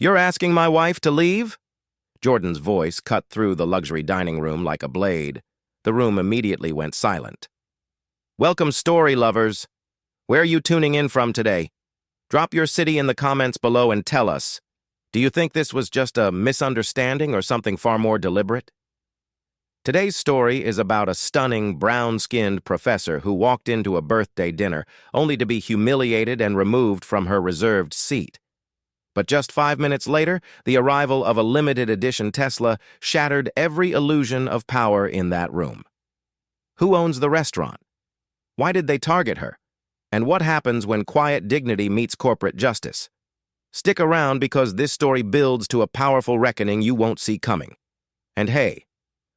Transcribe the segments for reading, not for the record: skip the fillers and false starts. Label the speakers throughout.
Speaker 1: You're asking my wife to leave? Jordan's voice cut through the luxury dining room like a blade. The room immediately went silent. Welcome, story lovers. Where are you tuning in from today? Drop your city in the comments below and tell us. Do you think this was just a misunderstanding or something far more deliberate? Today's story is about a stunning, brown-skinned professor who walked into a birthday dinner only to be humiliated and removed from her reserved seat. But just 5 minutes later, the arrival of a limited-edition Tesla shattered every illusion of power in that room. Who owns the restaurant? Why did they target her? And what happens when quiet dignity meets corporate justice? Stick around because this story builds to a powerful reckoning you won't see coming. And hey,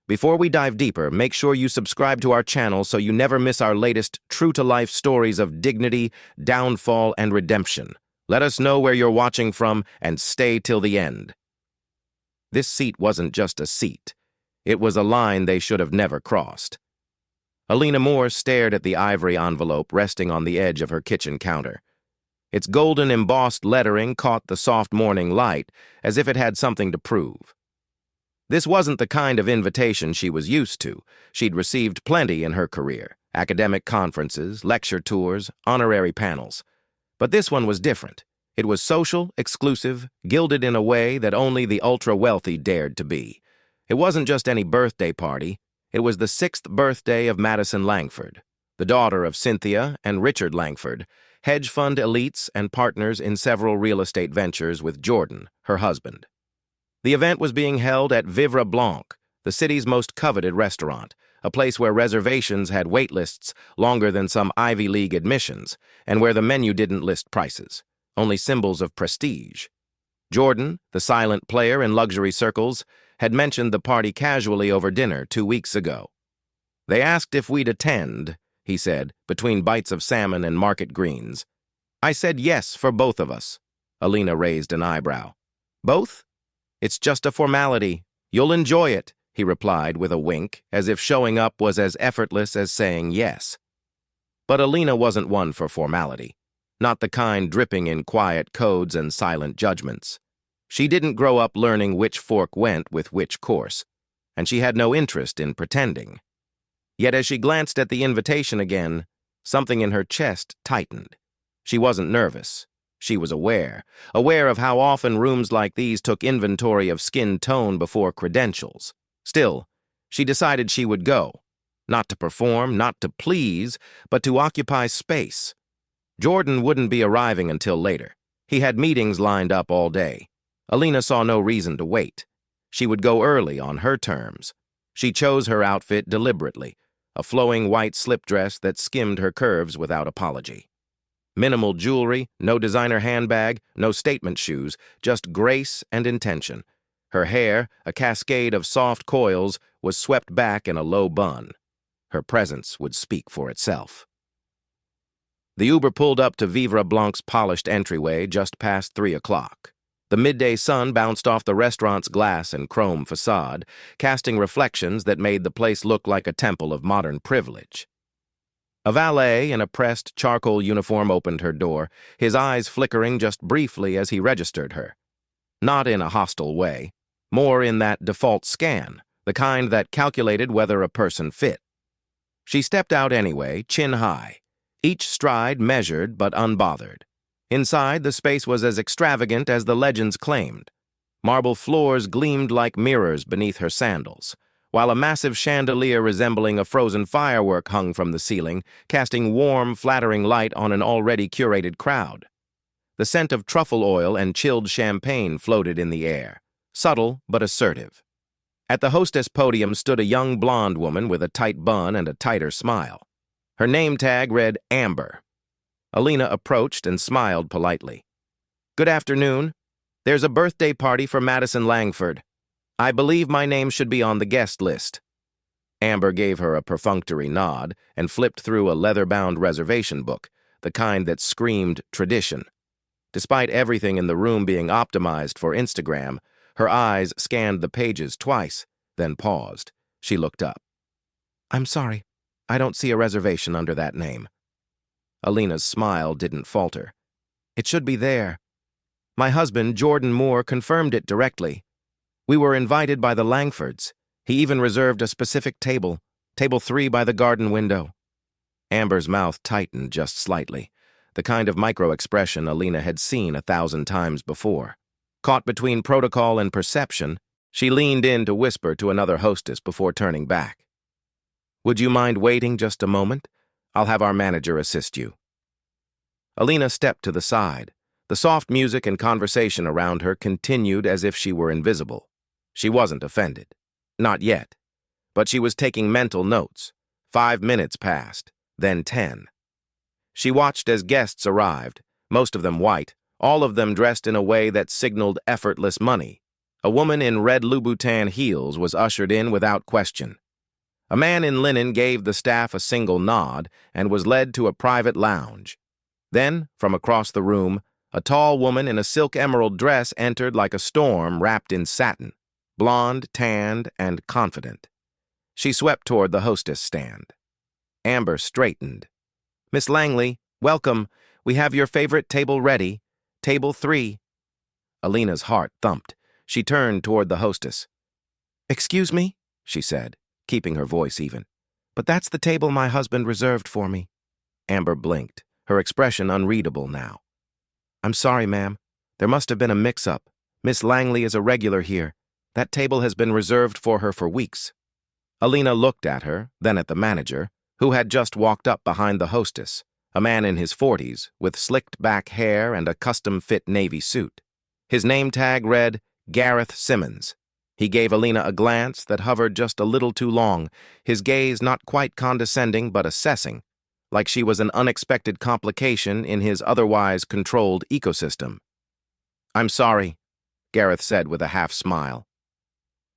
Speaker 1: before we dive deeper, make sure you subscribe to our channel so you never miss our latest true-to-life stories of dignity, downfall, and redemption. Let us know where you're watching from and stay till the end. This seat wasn't just a seat. It was a line they should have never crossed. Alina Moore stared at the ivory envelope resting on the edge of her kitchen counter. Its golden embossed lettering caught the soft morning light as if it had something to prove. This wasn't the kind of invitation she was used to. She'd received plenty in her career: academic conferences, lecture tours, honorary panels. But this one was different. It was social, exclusive, gilded in a way that only the ultra-wealthy dared to be. It wasn't just any birthday party. It was the 6th birthday of Madison Langford, the daughter of Cynthia and Richard Langford, hedge fund elites and partners in several real estate ventures with Jordan, her husband. The event was being held at Vivre Blanc, the city's most coveted restaurant, a place where reservations had wait lists longer than some Ivy League admissions, and where the menu didn't list prices, only symbols of prestige. Jordan, the silent player in luxury circles, had mentioned the party casually over dinner 2 weeks ago. They asked if we'd attend, he said, between bites of salmon and market greens. I said yes for both of us. Alina raised an eyebrow. Both? It's just a formality. You'll enjoy it, he replied with a wink, as if showing up was as effortless as saying yes. But Alina wasn't one for formality, not the kind dripping in quiet codes and silent judgments. She didn't grow up learning which fork went with which course, and she had no interest in pretending. Yet as she glanced at the invitation again, something in her chest tightened. She wasn't nervous. She was aware of how often rooms like these took inventory of skin tone before credentials. Still, she decided she would go, not to perform, not to please, but to occupy space. Jordan wouldn't be arriving until later. He had meetings lined up all day. Alina saw no reason to wait. She would go early on her terms. She chose her outfit deliberately, a flowing white slip dress that skimmed her curves without apology. Minimal jewelry, no designer handbag, no statement shoes, just grace and intention. Her hair, a cascade of soft coils, was swept back in a low bun. Her presence would speak for itself. The Uber pulled up to Vivre Blanc's polished entryway just past 3 o'clock. The midday sun bounced off the restaurant's glass and chrome facade, casting reflections that made the place look like a temple of modern privilege. A valet in a pressed charcoal uniform opened her door, his eyes flickering just briefly as he registered her. Not in a hostile way, more in that default scan, the kind that calculated whether a person fit. She stepped out anyway, chin high, each stride measured but unbothered. Inside, the space was as extravagant as the legends claimed. Marble floors gleamed like mirrors beneath her sandals, while a massive chandelier resembling a frozen firework hung from the ceiling, casting warm, flattering light on an already curated crowd. The scent of truffle oil and chilled champagne floated in the air, subtle but assertive. At the hostess podium stood a young blonde woman with a tight bun and a tighter smile. Her name tag read Amber. Alina approached and smiled politely. "Good afternoon. There's a birthday party for Madison Langford. I believe my name should be on the guest list." Amber gave her a perfunctory nod and flipped through a leather-bound reservation book, the kind that screamed tradition. Despite everything in the room being optimized for Instagram, her eyes scanned the pages twice, then paused. She looked up. "I'm sorry. I don't see a reservation under that name." Alina's smile didn't falter. "It should be there. My husband, Jordan Moore, confirmed it directly. We were invited by the Langfords. He even reserved a specific table, table 3 by the garden window. Amber's mouth tightened just slightly, the kind of micro-expression Alina had seen 1,000 times before. Caught between protocol and perception, she leaned in to whisper to another hostess before turning back. "Would you mind waiting just a moment? I'll have our manager assist you." Alina stepped to the side. The soft music and conversation around her continued as if she were invisible. She wasn't offended. Not yet. But she was taking mental notes. 5 minutes passed, then 10. She watched as guests arrived, most of them white, all of them dressed in a way that signaled effortless money. A woman in red Louboutin heels was ushered in without question. A man in linen gave the staff a single nod and was led to a private lounge. Then, from across the room, a tall woman in a silk emerald dress entered like a storm wrapped in satin, blonde, tanned, and confident. She swept toward the hostess stand. Amber straightened. "Miss Langley, welcome. We have your favorite table ready. Table 3. Alina's heart thumped. She turned toward the hostess. "Excuse me," she said, keeping her voice even, "but that's the table my husband reserved for me." Amber blinked, her expression unreadable now. "I'm sorry, ma'am. There must have been a mix-up. Miss Langley is a regular here. That table has been reserved for her for weeks." Alina looked at her, then at the manager, who had just walked up behind the hostess, a man in his 40s, with slicked-back hair and a custom-fit navy suit. His name tag read, Gareth Simmons. He gave Alina a glance that hovered just a little too long, his gaze not quite condescending but assessing, like she was an unexpected complication in his otherwise controlled ecosystem. "I'm sorry," Gareth said with a half-smile.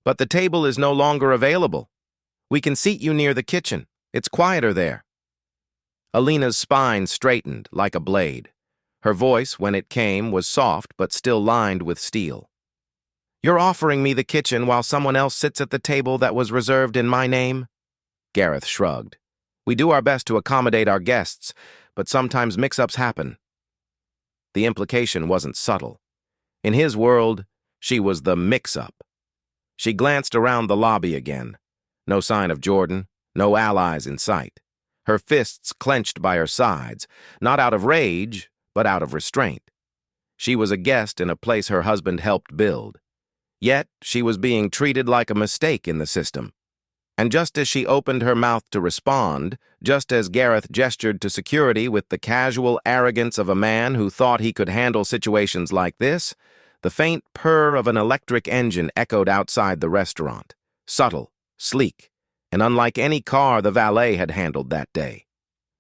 Speaker 1: "But the table is no longer available. We can seat you near the kitchen. It's quieter there." Alina's spine straightened like a blade. Her voice, when it came, was soft but still lined with steel. "You're offering me the kitchen while someone else sits at the table that was reserved in my name?" Gareth shrugged. "We do our best to accommodate our guests, but sometimes mix-ups happen." The implication wasn't subtle. In his world, she was the mix-up. She glanced around the lobby again. No sign of Jordan, no allies in sight. Her fists clenched by her sides, not out of rage, but out of restraint. She was a guest in a place her husband helped build. Yet she was being treated like a mistake in the system. And just as she opened her mouth to respond, just as Gareth gestured to security with the casual arrogance of a man who thought he could handle situations like this, the faint purr of an electric engine echoed outside the restaurant, subtle, sleek, and unlike any car the valet had handled that day.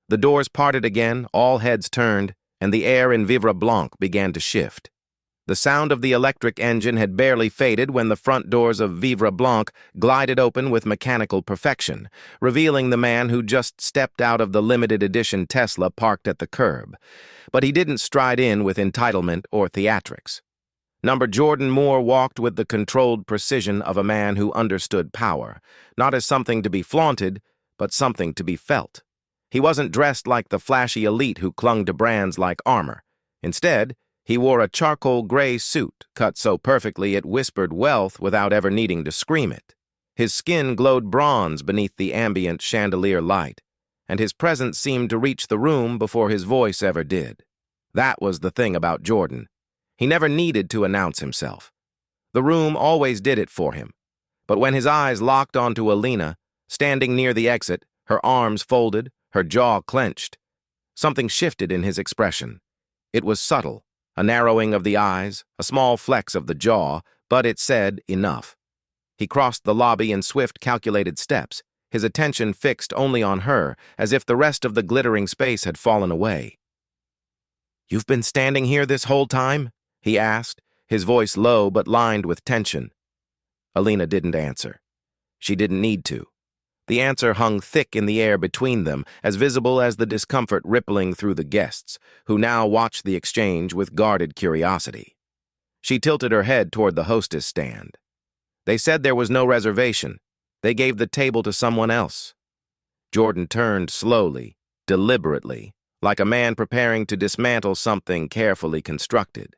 Speaker 1: The doors parted again, all heads turned, and the air in Vivre Blanc began to shift. The sound of the electric engine had barely faded when the front doors of Vivre Blanc glided open with mechanical perfection, revealing the man who just stepped out of the limited edition Tesla parked at the curb. But he didn't stride in with entitlement or theatrics. Number Jordan Moore walked with the controlled precision of a man who understood power, not as something to be flaunted, but something to be felt. He wasn't dressed like the flashy elite who clung to brands like armor. Instead, he wore a charcoal gray suit cut so perfectly it whispered wealth without ever needing to scream it. His skin glowed bronze beneath the ambient chandelier light, and his presence seemed to reach the room before his voice ever did. That was the thing about Jordan. He never needed to announce himself. The room always did it for him. But when his eyes locked onto Alina, standing near the exit, her arms folded, her jaw clenched, something shifted in his expression. It was subtle, a narrowing of the eyes, a small flex of the jaw, but it said enough. He crossed the lobby in swift, calculated steps, his attention fixed only on her, as if the rest of the glittering space had fallen away. "You've been standing here this whole time?" he asked, his voice low but lined with tension. Alina didn't answer. She didn't need to. The answer hung thick in the air between them, as visible as the discomfort rippling through the guests, who now watched the exchange with guarded curiosity. She tilted her head toward the hostess stand. "They said there was no reservation. They gave the table to someone else." Jordan turned slowly, deliberately, like a man preparing to dismantle something carefully constructed.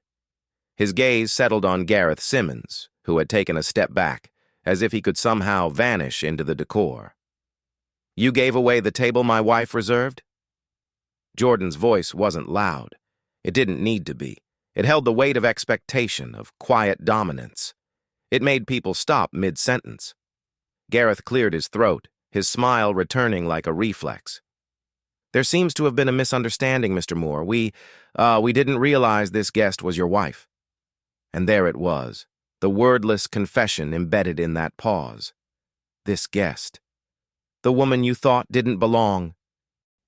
Speaker 1: His gaze settled on Gareth Simmons, who had taken a step back, as if he could somehow vanish into the decor. "You gave away the table my wife reserved?" Jordan's voice wasn't loud. It didn't need to be. It held the weight of expectation, of quiet dominance. It made people stop mid-sentence. Gareth cleared his throat, his smile returning like a reflex. "There seems to have been a misunderstanding, Mr. Moore. We didn't realize this guest was your wife." And there it was, the wordless confession embedded in that pause. This guest. The woman you thought didn't belong.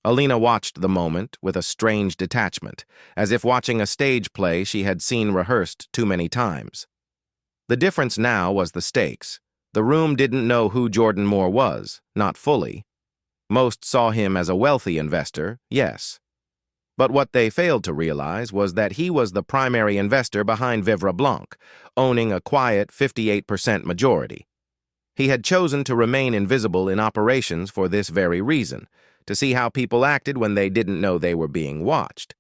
Speaker 1: Alina watched the moment with a strange detachment, as if watching a stage play she had seen rehearsed too many times. The difference now was the stakes. The room didn't know who Jordan Moore was, not fully. Most saw him as a wealthy investor, yes. But what they failed to realize was that he was the primary investor behind Vivre Blanc, owning a quiet 58% majority. He had chosen to remain invisible in operations for this very reason, to see how people acted when they didn't know they were being watched.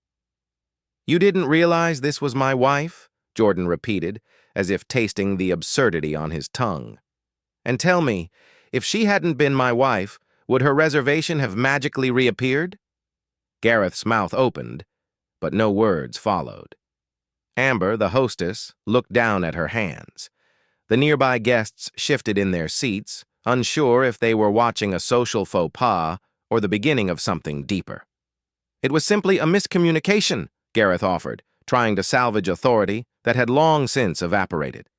Speaker 1: "You didn't realize this was my wife?" Jordan repeated, as if tasting the absurdity on his tongue. "And tell me, if she hadn't been my wife, would her reservation have magically reappeared?" Gareth's mouth opened, but no words followed. Amber, the hostess, looked down at her hands. The nearby guests shifted in their seats, unsure if they were watching a social faux pas or the beginning of something deeper. "It was simply a miscommunication," Gareth offered, trying to salvage authority that had long since evaporated.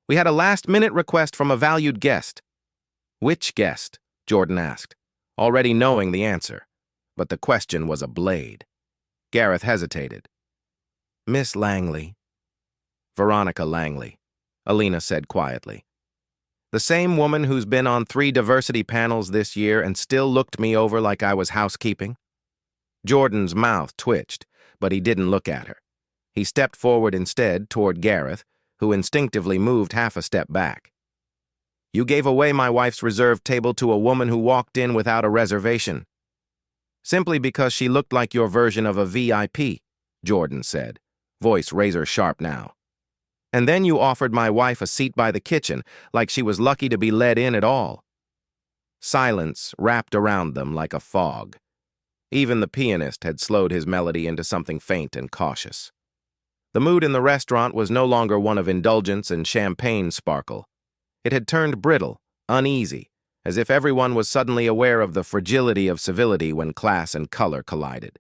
Speaker 1: "We had a last-minute request from a valued guest." "Which guest?" Jordan asked, already knowing the answer, but the question was a blade. Gareth hesitated. "Miss Langley." "Veronica Langley," Alina said quietly. "The same woman who's been on 3 diversity panels this year and still looked me over like I was housekeeping?" Jordan's mouth twitched, but he didn't look at her. He stepped forward instead toward Gareth, who instinctively moved half a step back. "You gave away my wife's reserved table to a woman who walked in without a reservation." "Simply because she looked like your version of a VIP, Jordan said, voice razor-sharp now. "And then you offered my wife a seat by the kitchen, like she was lucky to be let in at all." Silence wrapped around them like a fog. Even the pianist had slowed his melody into something faint and cautious. The mood in the restaurant was no longer one of indulgence and champagne sparkle. It had turned brittle, uneasy, as if everyone was suddenly aware of the fragility of civility when class and color collided.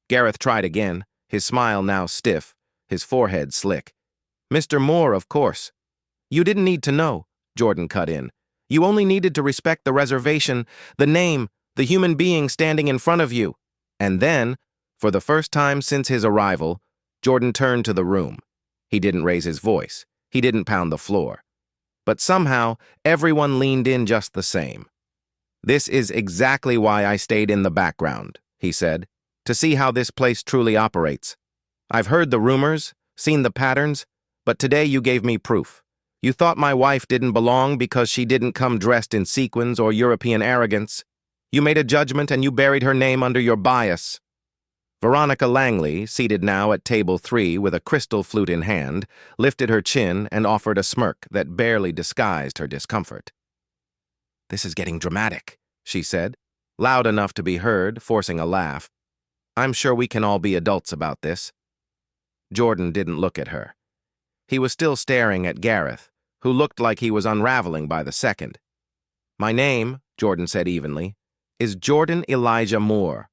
Speaker 1: Gareth tried again, his smile now stiff, his forehead slick. "Mr. Moore, of course." "You didn't need to know," Jordan cut in. "You only needed to respect the reservation, the name, the human being standing in front of you." And then, for the first time since his arrival, Jordan turned to the room. He didn't raise his voice. He didn't pound the floor. But somehow, everyone leaned in just the same. "This is exactly why I stayed in the background," he said, "to see how this place truly operates. I've heard the rumors, seen the patterns, but today you gave me proof. You thought my wife didn't belong because she didn't come dressed in sequins or European arrogance. You made a judgment and you buried her name under your bias." Veronica Langley, seated now at table 3 with a crystal flute in hand, lifted her chin and offered a smirk that barely disguised her discomfort. "This is getting dramatic," she said, loud enough to be heard, forcing a laugh. "I'm sure we can all be adults about this." Jordan didn't look at her. He was still staring at Gareth, who looked like he was unraveling by the second. "My name," Jordan said evenly, "is Jordan Elijah Moore.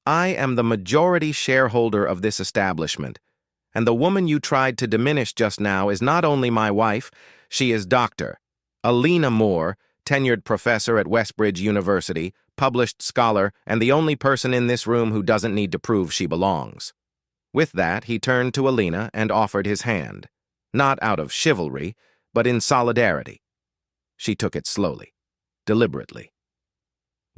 Speaker 1: I am the majority shareholder of this establishment, and the woman you tried to diminish just now is not only my wife, she is Dr. Alina Moore, tenured professor at Westbridge University, published scholar, and the only person in this room who doesn't need to prove she belongs." With that, he turned to Alina and offered his hand, not out of chivalry, but in solidarity. She took it slowly, deliberately.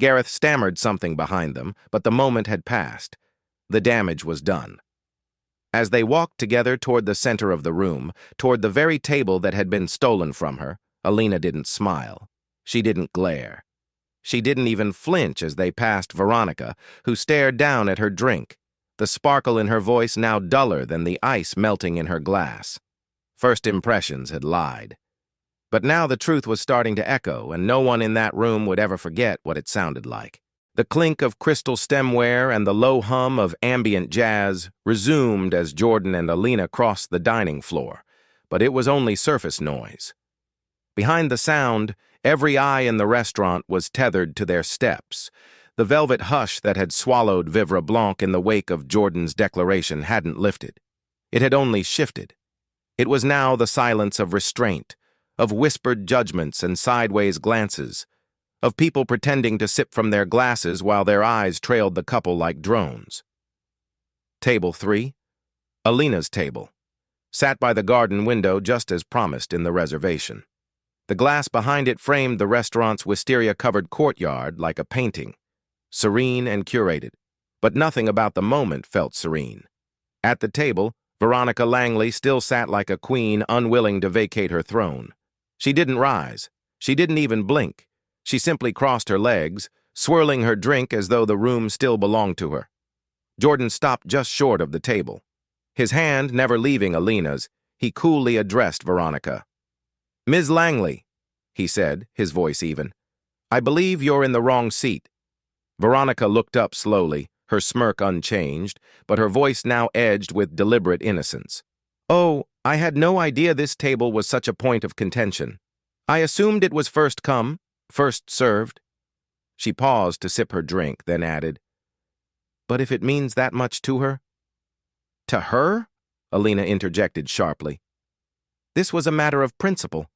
Speaker 1: Gareth stammered something behind them, but the moment had passed. The damage was done. As they walked together toward the center of the room, toward the very table that had been stolen from her, Alina didn't smile. She didn't glare. She didn't even flinch as they passed Veronica, who stared down at her drink, the sparkle in her voice now duller than the ice melting in her glass. First impressions had lied. But now the truth was starting to echo, and no one in that room would ever forget what it sounded like. The clink of crystal stemware and the low hum of ambient jazz resumed as Jordan and Alina crossed the dining floor, but it was only surface noise. Behind the sound, every eye in the restaurant was tethered to their steps. The velvet hush that had swallowed Vivre Blanc in the wake of Jordan's declaration hadn't lifted. It had only shifted. It was now the silence of restraint, of whispered judgments and sideways glances, of people pretending to sip from their glasses while their eyes trailed the couple like drones. Table 3, Alina's table, sat by the garden window just as promised in the reservation. The glass behind it framed the restaurant's wisteria-covered courtyard like a painting, serene and curated, but nothing about the moment felt serene. At the table, Veronica Langley still sat like a queen, unwilling to vacate her throne. She didn't rise. She didn't even blink. She simply crossed her legs, swirling her drink as though the room still belonged to her. Jordan stopped just short of the table. His hand never leaving Alina's, he coolly addressed Veronica. "Ms. Langley," he said, his voice even, "I believe you're in the wrong seat." Veronica looked up slowly, her smirk unchanged, but her voice now edged with deliberate innocence. "Oh, I had no idea this table was such a point of contention. I assumed it was first come, first served." She paused to sip her drink, then added, "But if it means that much to her?" "To her?" Alina interjected sharply. "This was a matter of principle,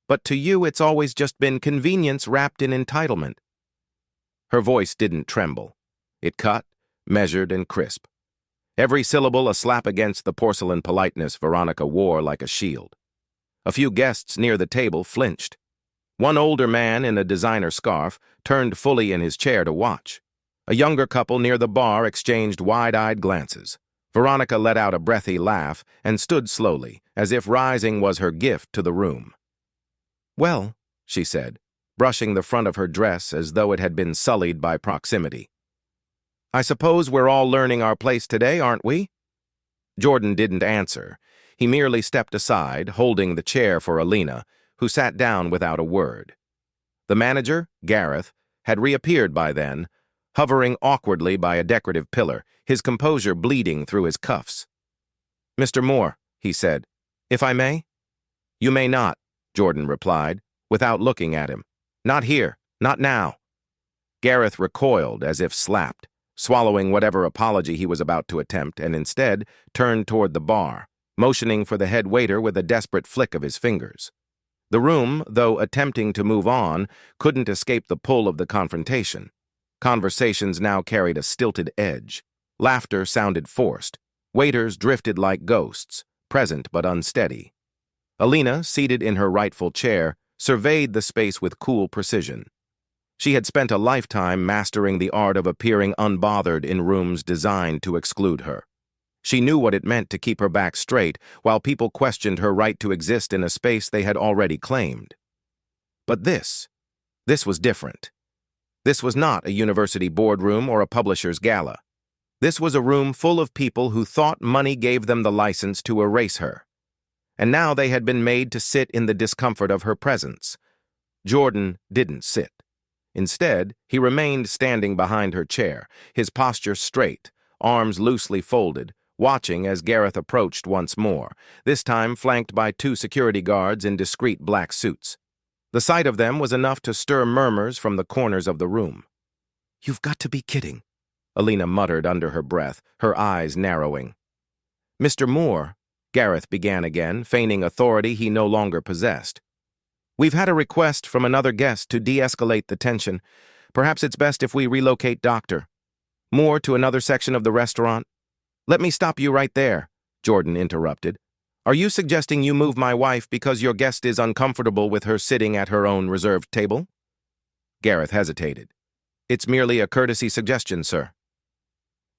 Speaker 1: but to you it's always just been convenience wrapped in entitlement." Her voice didn't tremble. It cut, measured, and crisp. Every syllable a slap against the porcelain politeness Veronica wore like a shield. A few guests near the table flinched. One older man in a designer scarf turned fully in his chair to watch. A younger couple near the bar exchanged wide-eyed glances. Veronica let out a breathy laugh and stood slowly, as if rising was her gift to the room. "Well," she said, brushing the front of her dress as though it had been sullied by proximity, "I suppose we're all learning our place today, aren't we?" Jordan didn't answer. He merely stepped aside, holding the chair for Alina, who sat down without a word. The manager, Gareth, had reappeared by then, hovering awkwardly by a decorative pillar, his composure bleeding through his cuffs. "Mr. Moore," he said, "if I may?" "You may not," Jordan replied, without looking at him. "Not here, not now." Gareth recoiled as if slapped, swallowing whatever apology he was about to attempt, and instead turned toward the bar, motioning for the head waiter with a desperate flick of his fingers. The room, though attempting to move on, couldn't escape the pull of the confrontation. Conversations now carried a stilted edge. Laughter sounded forced. Waiters drifted like ghosts, present but unsteady. Alina, seated in her rightful chair, surveyed the space with cool precision. She had spent a lifetime mastering the art of appearing unbothered in rooms designed to exclude her. She knew what it meant to keep her back straight while people questioned her right to exist in a space they had already claimed. But this was different. This was not a university boardroom or a publisher's gala. This was a room full of people who thought money gave them the license to erase her. And now they had been made to sit in the discomfort of her presence. Jordan didn't sit. Instead, he remained standing behind her chair, his posture straight, arms loosely folded, watching as Gareth approached once more, this time flanked by 2 security guards in discreet black suits. The sight of them was enough to stir murmurs from the corners of the room. "You've got to be kidding," Alina muttered under her breath, her eyes narrowing. "Mr. Moore," Gareth began again, feigning authority he no longer possessed. "We've had a request from another guest to de-escalate the tension. Perhaps it's best if we relocate Dr. Moore to another section of the restaurant." "Let me stop you right there," Jordan interrupted. "Are you suggesting you move my wife because your guest is uncomfortable with her sitting at her own reserved table?" Gareth hesitated. "It's merely a courtesy suggestion, sir."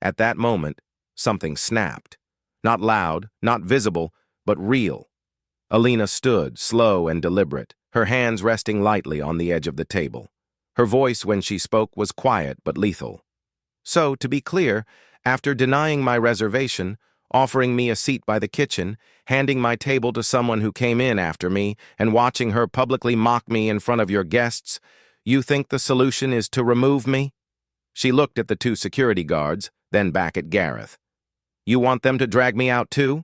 Speaker 1: At that moment, something snapped. Not loud, not visible, but real. Alina stood, slow and deliberate, her hands resting lightly on the edge of the table. Her voice, when she spoke, was quiet but lethal. So, to be clear, after denying my reservation, offering me a seat by the kitchen, handing my table to someone who came in after me, and watching her publicly mock me in front of your guests, you think the solution is to remove me? She looked at the two security guards, then back at Gareth. You want them to drag me out too?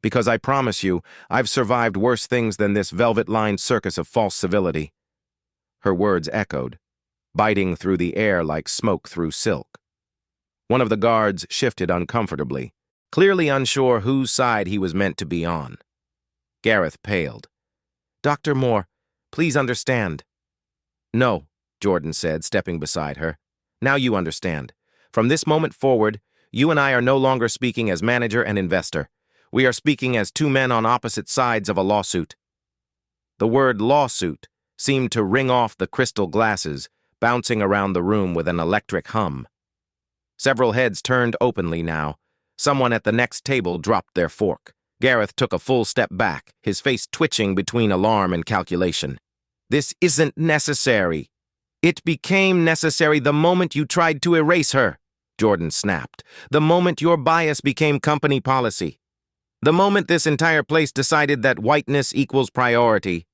Speaker 1: Because I promise you, I've survived worse things than this velvet-lined circus of false civility. Her words echoed, biting through the air like smoke through silk. One of the guards shifted uncomfortably, clearly unsure whose side he was meant to be on. Gareth paled. Dr. Moore, please understand. No, Jordan said, stepping beside her. Now you understand. From this moment forward, you and I are no longer speaking as manager and investor. We are speaking as two men on opposite sides of a lawsuit. The word lawsuit seemed to ring off the crystal glasses, bouncing around the room with an electric hum. Several heads turned openly now. Someone at the next table dropped their fork. Gareth took a full step back, his face twitching between alarm and calculation. This isn't necessary. It became necessary the moment you tried to erase her, Jordan snapped. The moment your bias became company policy. The moment this entire place decided that whiteness equals priority.